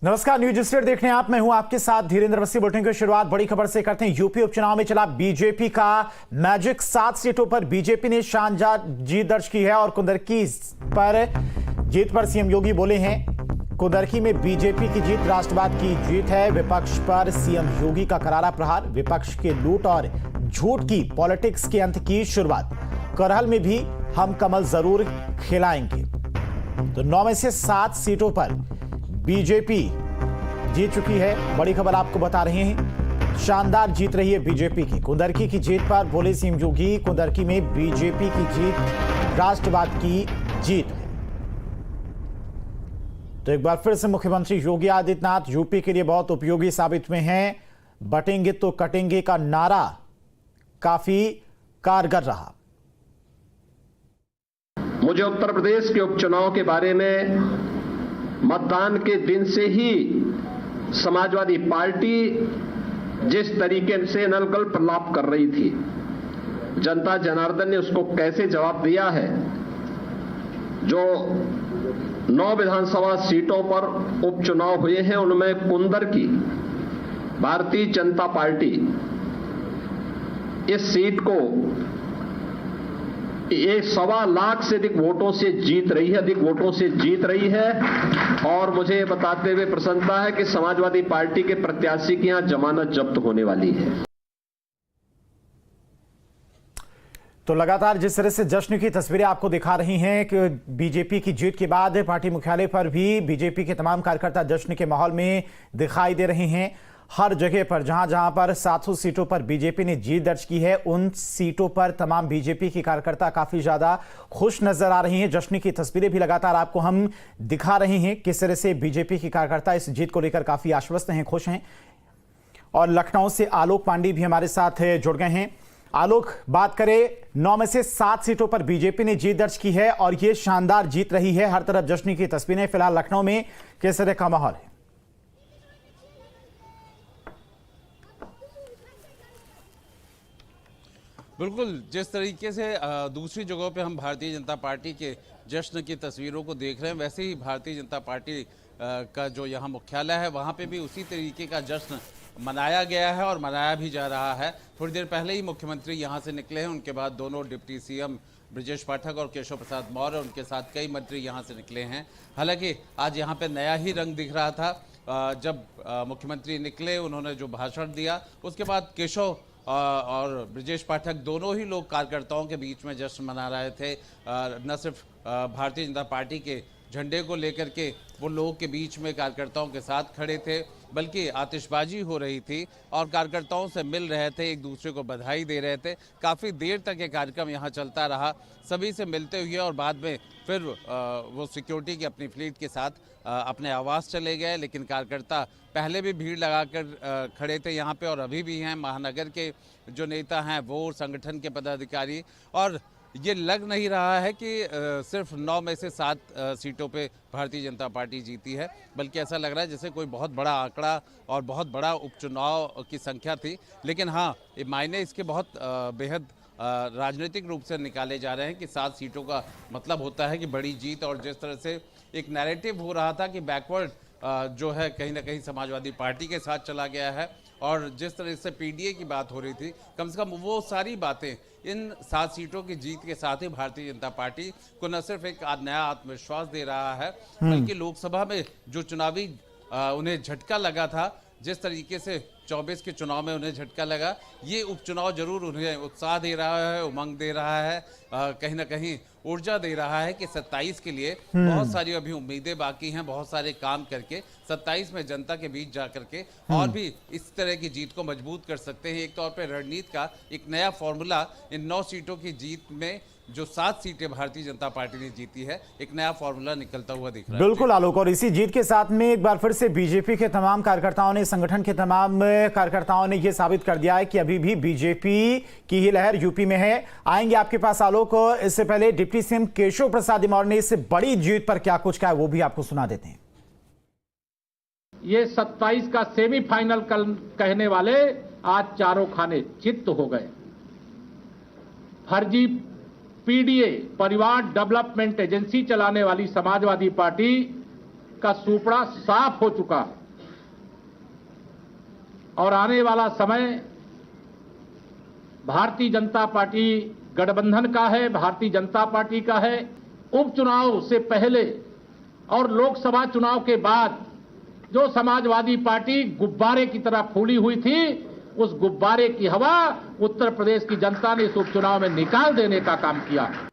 नमस्कार, news state देख रहे हैं आप। मैं हूं आपके साथ धीरेन्द्र अवस्थी। बुलेटिन की शुरुआत बड़ी खबर से करते हैं। यूपी उपचुनाव में चला बीजेपी का मैजिक। 7 सीटों पर बीजेपी ने शानदार जीत दर्ज की है और कुंदरकी पर जीत पर सीएम योगी बोले हैं कुंदरकी में बीजेपी की जीत राष्ट्रवाद की जीत है। विपक्ष पर सीएम योगी का करारा प्रहार। विपक्ष के लूट और झूठ की पॉलिटिक्स के अंत की शुरुआत। करहल में भी हम कमल जरूर खिलाएंगे। तो 9 में से 7 सीटों पर बीजेपी जीत चुकी है। बड़ी खबर आपको बता रहे हैं, शानदार जीत रही है बीजेपी की। कुंदरकी की जीत पर बोले सीएम योगी, कुंदरकी में बीजेपी की जीत राष्ट्रवाद की जीत है। तो एक बार फिर से मुख्यमंत्री योगी आदित्यनाथ यूपी के लिए बहुत उपयोगी साबित हुए हैं। बटेंगे तो कटेंगे का नारा काफी कारगर रहा। मुझे उत्तर प्रदेश के उपचुनाव के बारे में मतदान के दिन से ही समाजवादी पार्टी जिस तरीके से नलगल्प लाप कर रही थी, जनता जनार्दन ने उसको कैसे जवाब दिया है। जो 9 विधानसभा सीटों पर उपचुनाव हुए हैं उनमें कुंदरकी भारतीय जनता पार्टी इस सीट को 1.25 लाख से अधिक वोटों से जीत रही है। और मुझे बताते हुए प्रसन्नता है कि समाजवादी पार्टी के प्रत्याशी की यहां जमानत जब्त होने वाली है। तो लगातार जिस तरह से जश्न की तस्वीरें आपको दिखा रही हैं कि बीजेपी की जीत के बाद पार्टी मुख्यालय पर भी बीजेपी के तमाम कार्यकर्ता जश्न के माहौल में दिखाई दे रहे हैं। हर जगह पर जहां पर 700 सीटों पर बीजेपी ने जीत दर्ज की है, उन सीटों पर तमाम बीजेपी की कार्यकर्ता काफी ज्यादा खुश नजर आ रही हैं। जश्न की तस्वीरें भी लगातार आपको हम दिखा रहे हैं किस तरह से बीजेपी की कार्यकर्ता इस जीत को लेकर काफी आश्वस्त हैं, खुश हैं। और लखनऊ से आलोक पांडे भी हमारे साथ जुड़ गए हैं। आलोक, बात करें 9 में से 7 सीटों पर बीजेपी ने जीत दर्ज की है और ये शानदार जीत रही है। हर तरफ जश्न की तस्वीरें। फिलहाल लखनऊ में किस तरह का माहौल है? बिल्कुल, जिस तरीके से दूसरी जगहों पे हम भारतीय जनता पार्टी के जश्न की तस्वीरों को देख रहे हैं, वैसे ही भारतीय जनता पार्टी का जो यहाँ मुख्यालय है वहाँ पे भी उसी तरीके का जश्न मनाया गया है और मनाया भी जा रहा है। थोड़ी देर पहले ही मुख्यमंत्री यहाँ से निकले हैं, उनके बाद दोनों डिप्टी सीएम ब्रजेश पाठक और केशव प्रसाद मौर्य, उनके साथ कई मंत्री यहाँ से निकले हैं। हालांकि आज यहाँ पे नया ही रंग दिख रहा था। जब मुख्यमंत्री निकले, उन्होंने जो भाषण दिया, उसके बाद केशव और ब्रजेश पाठक दोनों ही लोग कार्यकर्ताओं के बीच में जश्न मना रहे थे। न सिर्फ भारतीय जनता पार्टी के झंडे को लेकर के वो लोगों के बीच में कार्यकर्ताओं के साथ खड़े थे, बल्कि आतिशबाजी हो रही थी और कार्यकर्ताओं से मिल रहे थे, एक दूसरे को बधाई दे रहे थे। काफ़ी देर तक ये कार्यक्रम यहाँ चलता रहा, सभी से मिलते हुए, और बाद में फिर वो सिक्योरिटी की अपनी फ्लीट के साथ अपने आवास चले गए। लेकिन कार्यकर्ता पहले भी भीड़ लगाकर खड़े थे यहाँ पे और अभी भी हैं। महानगर के जो नेता हैं वो, संगठन के पदाधिकारी, और ये लग नहीं रहा है कि सिर्फ 9 में से 7 सीटों पे भारतीय जनता पार्टी जीती है, बल्कि ऐसा लग रहा है जैसे कोई बहुत बड़ा आंकड़ा और बहुत बड़ा उपचुनाव की संख्या थी। लेकिन हाँ, ये मायने इसके बहुत बेहद राजनीतिक रूप से निकाले जा रहे हैं कि 7 सीटों का मतलब होता है कि बड़ी जीत। और जिस तरह से एक नैरेटिव हो रहा था कि बैकवर्ड जो है कहीं ना कहीं समाजवादी पार्टी के साथ चला गया है, और जिस तरह से पीडीए की बात हो रही थी, कम से कम वो सारी बातें इन 7 सीटों की जीत के साथ ही भारतीय जनता पार्टी को न सिर्फ एक नया आत्मविश्वास दे रहा है, बल्कि लोकसभा में जो चुनावी उन्हें झटका लगा था, जिस तरीके से 24 के चुनाव में उन्हें झटका लगा, ये उपचुनाव जरूर उन्हें उत्साह दे रहा है, उमंग दे रहा है, कहीं ना कहीं ऊर्जा दे रहा है कि 27 के लिए बहुत सारी अभी उम्मीदें बाकी हैं। बहुत सारे काम करके 27 में जनता के बीच जा करके और भी इस तरह की जीत को मजबूत कर सकते हैं। एक तौर पे रणनीति का एक नया फॉर्मूला इन 9 सीटों की जीत में, जो 7 सीटें भारतीय जनता पार्टी ने जीती है, एक नया फॉर्मूला निकलता हुआ दिख रहा है। बिल्कुल आलोक, और इसी जीत के साथ में एक बार फिर से बीजेपी के तमाम कार्यकर्ताओं ने, संगठन के तमाम कार्यकर्ताओं ने यह साबित कर दिया है कि अभी भी बीजेपी की ही लहर यूपी में है। आएंगे आपके पास आलोक। इससे पहले डिप्टी सीएम केशव प्रसाद मौर्य ने इस बड़ी जीत पर क्या कुछ कहा, वो भी आपको सुना देते हैं। ये 27 का सेमीफाइनल कहने वाले आज चारों खाने चित्त हो गए। फर्जी पीडीए परिवार डेवलपमेंट एजेंसी चलाने वाली समाजवादी पार्टी का सूपड़ा साफ हो चुका है और आने वाला समय भारतीय जनता पार्टी गठबंधन का है, भारतीय जनता पार्टी का है। उपचुनाव से पहले और लोकसभा चुनाव के बाद जो समाजवादी पार्टी गुब्बारे की तरह फूली हुई थी, उस गुब्बारे की हवा उत्तर प्रदेश की जनता ने इस उपचुनाव में निकाल देने का काम किया।